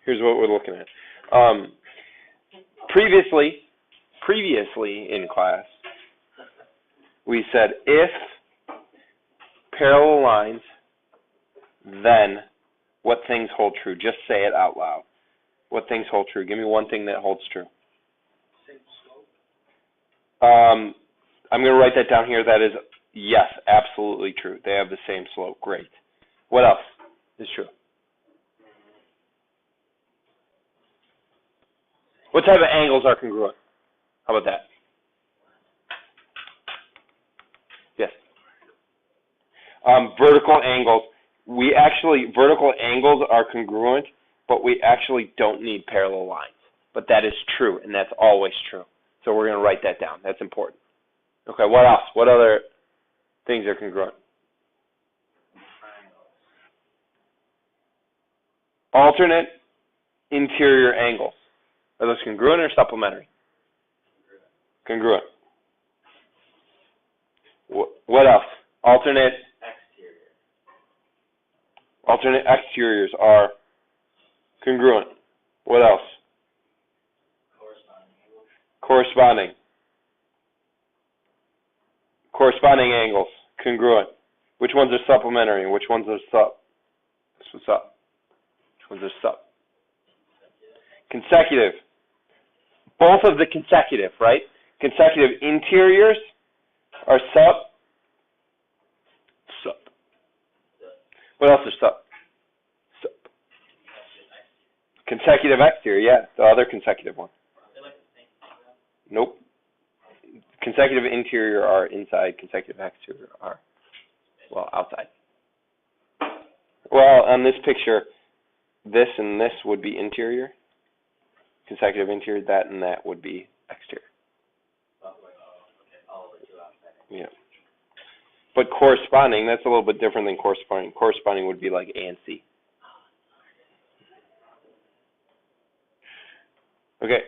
Here's what we're looking at. Previously in class, we said if parallel lines, then what things hold true? Just say it out loud. What things hold true? Give me one thing that holds true. Same slope. I'm going to write that down here. That is, yes, absolutely true. They have the same slope. Great. What else is true? What type of angles are congruent? How about that? Yes. Vertical angles. Vertical angles are congruent, but we actually don't need parallel lines. But that is true, and that's always true. So we're going to write that down. That's important. Okay, what else? What other things are congruent? Alternate interior angles. Are those congruent or supplementary? Congruent. What else? Alternate exteriors are congruent. What else? Corresponding angles, congruent. Which ones are supplementary and which ones are sub? What's up? Which ones are sub? Consecutive. Both of the consecutive, right? Consecutive interiors are sub. What else is sub? Consecutive exterior, yeah, the other consecutive one. Nope. Consecutive interior are inside, consecutive exterior are, well, outside. Well, on this picture, this and this would be interior. Consecutive interior, that and that would be exterior. Yeah. But corresponding, that's a little bit different than corresponding. Corresponding would be like A and C. Okay,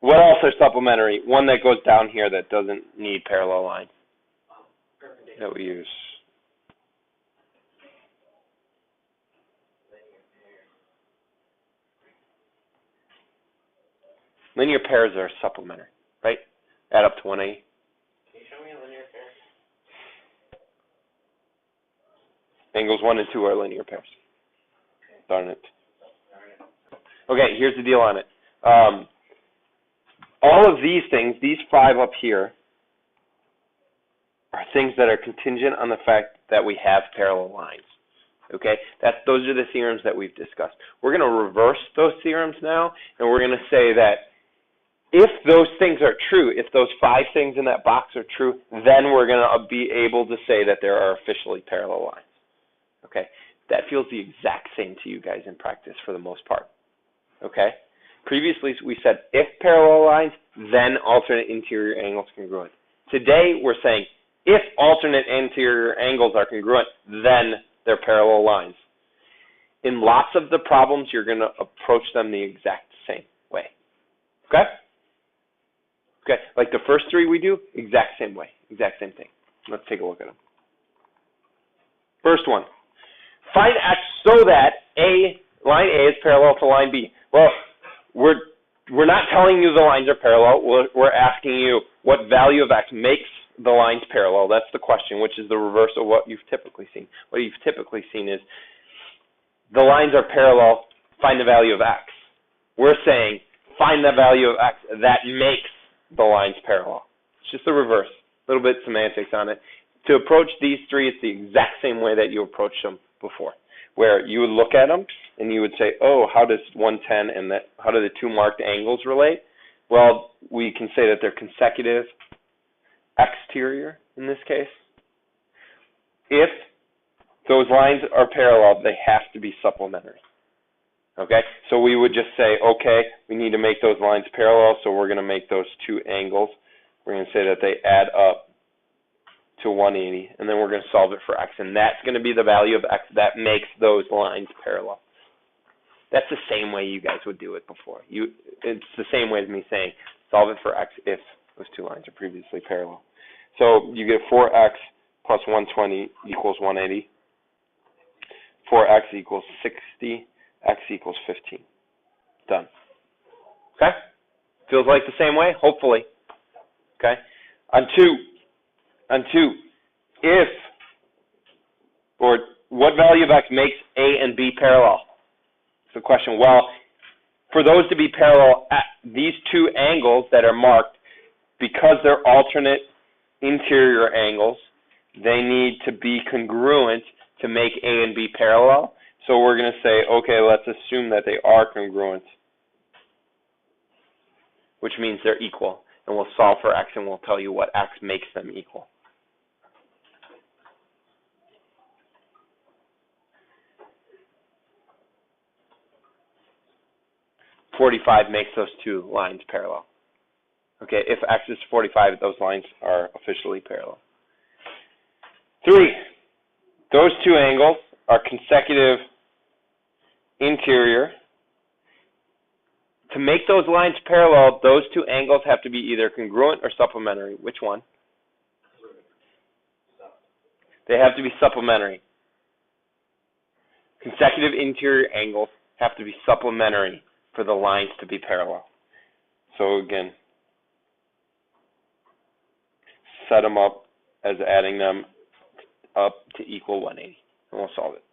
what else are supplementary? One that goes down here that doesn't need parallel lines that we use. Linear pairs are supplementary, right? Add up to 180. Can you show me a linear pair? Angles 1 and 2 are linear pairs. Darn it. Okay, here's the deal on it. All of these things, these 5 up here, are things that are contingent on the fact that we have parallel lines. Okay, those are the theorems that we've discussed. We're going to reverse those theorems now, and we're going to say that if those things are true, if those 5 things in that box are true, then we're going to be able to say that there are officially parallel lines. Okay, that feels the exact same to you guys in practice for the most part. Okay, previously we said if parallel lines, then alternate interior angles congruent. Today we're saying if alternate interior angles are congruent, then they're parallel lines. In lots of the problems, you're going to approach them the exact same way. Okay? Okay, like the first 3 we do, exact same way, exact same thing. Let's take a look at them. First one, find X so that line A is parallel to line B. Well, we're not telling you the lines are parallel. We're asking you what value of X makes the lines parallel. That's the question, which is the reverse of what you've typically seen. What you've typically seen is the lines are parallel, find the value of X. We're saying find the value of X that makes the lines parallel. It's just the reverse. A little bit semantics on it. To approach these 3, it's the exact same way that you approached them before, where you would look at them and you would say, oh, how does 110 and how do the 2 marked angles relate? Well, we can say that they're consecutive exterior in this case. If those lines are parallel, they have to be supplementary. Okay, so we would just say, okay, we need to make those lines parallel, so we're going to make those 2 angles. We're going to say that they add up to 180, and then we're going to solve it for X, and that's going to be the value of X that makes those lines parallel. That's the same way you guys would do it before. It's the same way as me saying, solve it for X if those 2 lines are previously parallel. So you get 4X plus 120 equals 180. 4X equals 60. X equals 15. Feels like the same way? Hopefully. Okay? On two, if, or what value of x makes A and B parallel? It's the question. Well, for those to be parallel, these two angles that are marked, because they're alternate interior angles, they need to be congruent to make A and B parallel. So we're going to say, okay, let's assume that they are congruent, which means they're equal. And we'll solve for x, and we'll tell you what x makes them equal. .45 makes those two lines parallel. Okay, if x is 45, those lines are officially parallel. 3, those two angles are consecutive interior. To make those lines parallel, those two angles have to be either congruent or supplementary. Which one? They have to be supplementary. Consecutive interior angles have to be supplementary for the lines to be parallel. So again, set them up as adding them up to equal 180, and we'll solve it.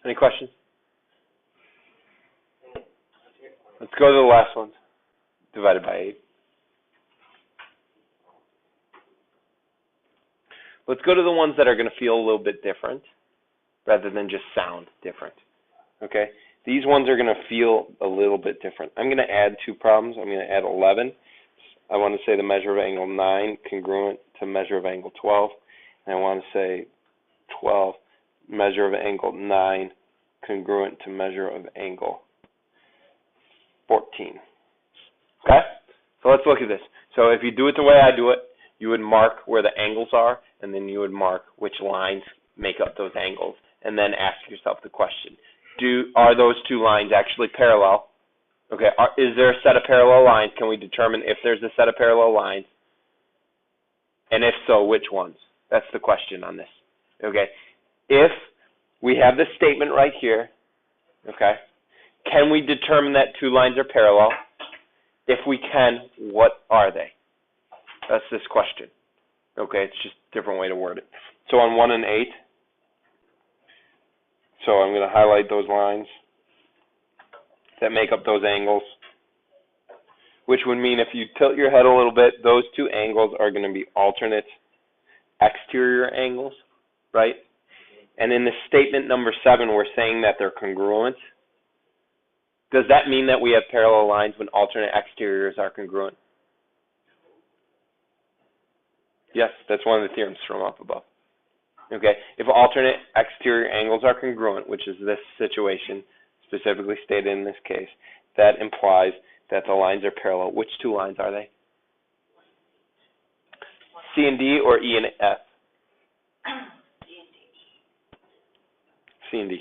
Any questions? Let's go to the last one, divided by 8. Let's go to the ones that are going to feel a little bit different rather than just sound different. Okay? These ones are going to feel a little bit different. I'm going to add 2 problems. I'm going to add 11. I want to say the measure of angle 9 congruent to measure of angle 12. And I want to say 12 measure of angle 9 congruent to measure of angle 14. Okay? So let's look at this. So if you do it the way I do it, you would mark where the angles are, and then you would mark which lines make up those angles, and then ask yourself the question, are those two lines actually parallel? Okay, is there a set of parallel lines? Can we determine if there's a set of parallel lines? And if so, which ones? That's the question on this. Okay, if we have this statement right here, okay, can we determine that two lines are parallel? If we can, what are they? That's this question. Okay, it's just a different way to word it. So on 1 and 8, so I'm going to highlight those lines that make up those angles, which would mean if you tilt your head a little bit, those two angles are going to be alternate exterior angles, right? And in the statement number 7, we're saying that they're congruent. Does that mean that we have parallel lines when alternate exteriors are congruent? Yes, that's one of the theorems from up above. Okay, if alternate exterior angles are congruent, which is this situation, specifically stated in this case, that implies that the lines are parallel. Which two lines are they? C and D or E and F? C and D.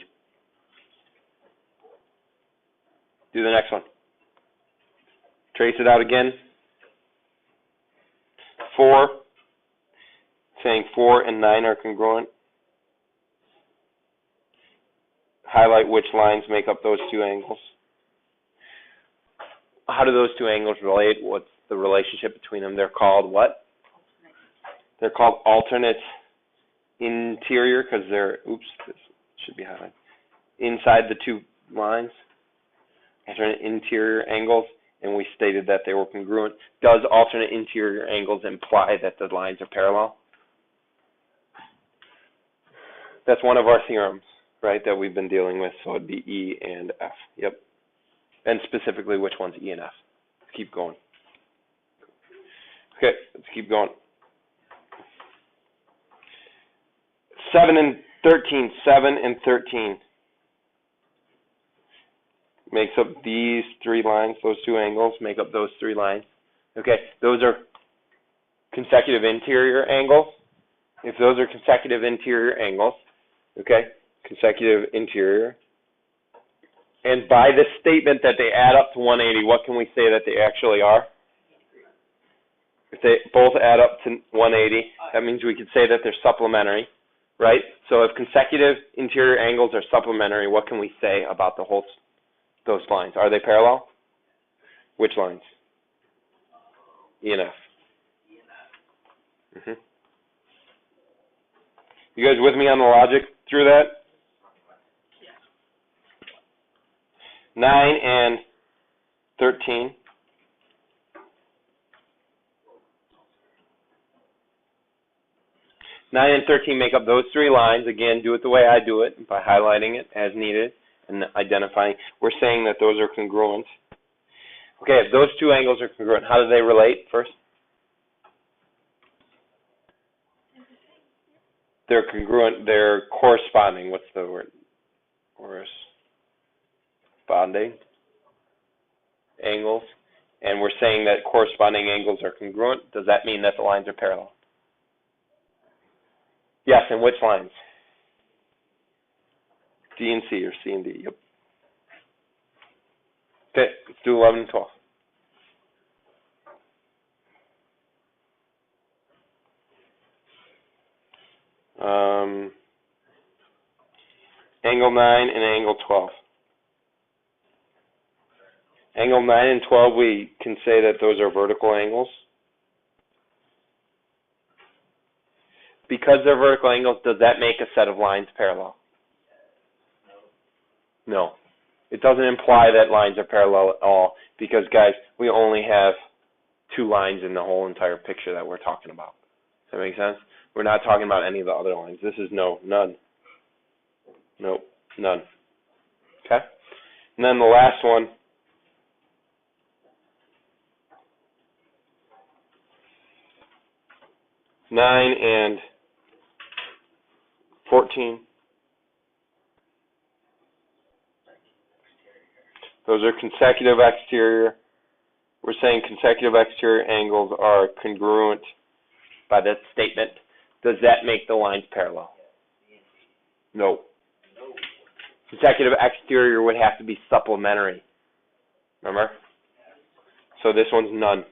Do the next one. Trace it out again. 4. Saying 4 and 9 are congruent. Highlight which lines make up those two angles. How do those two angles relate? What's the relationship between them? They're called what? They're called alternate interior because they're, oops, this should be highlighted. Inside the two lines, alternate interior angles, and we stated that they were congruent. Does alternate interior angles imply that the lines are parallel? That's one of our theorems, right, that we've been dealing with, so it'd be E and F. Yep. And specifically, which one's E and F? Let's keep going. Okay, let's keep going. 7 and 13. 7 and 13 makes up these three lines. Those two angles make up those three lines. Okay, those are consecutive interior angles. If those are consecutive interior angles, okay, consecutive interior, and by the statement that they add up to 180, what can we say that they actually are? If they both add up to 180, that means we could say that they're supplementary, right? So if consecutive interior angles are supplementary, what can we say about those lines? Are they parallel? Which lines? E and F. You guys with me on the logic through that? 9 and 13. 9 and 13 make up those three lines. Again, do it the way I do it, by highlighting it as needed and identifying. We're saying that those are congruent. Okay, if those two angles are congruent, how do they relate first? They're congruent, they're corresponding. What's the word? Corresponding angles. And we're saying that corresponding angles are congruent. Does that mean that the lines are parallel? Yes, and which lines? D and C, or C and D, yep. Okay, let's do 11 and 12. Angle 9 and angle 12. Angle 9 and 12, we can say that those are vertical angles. Because they're vertical angles, does that make a set of lines parallel? No. It doesn't imply that lines are parallel at all, because, guys, we only have two lines in the whole entire picture that we're talking about. Does that make sense? We're not talking about any of the other lines. This is none. Nope, none. Okay? And then the last one. Nine and 14. Those are consecutive exterior. We're saying consecutive exterior angles are congruent by that statement. Does that make the lines parallel? No. Consecutive exterior would have to be supplementary. Remember? So this one's none.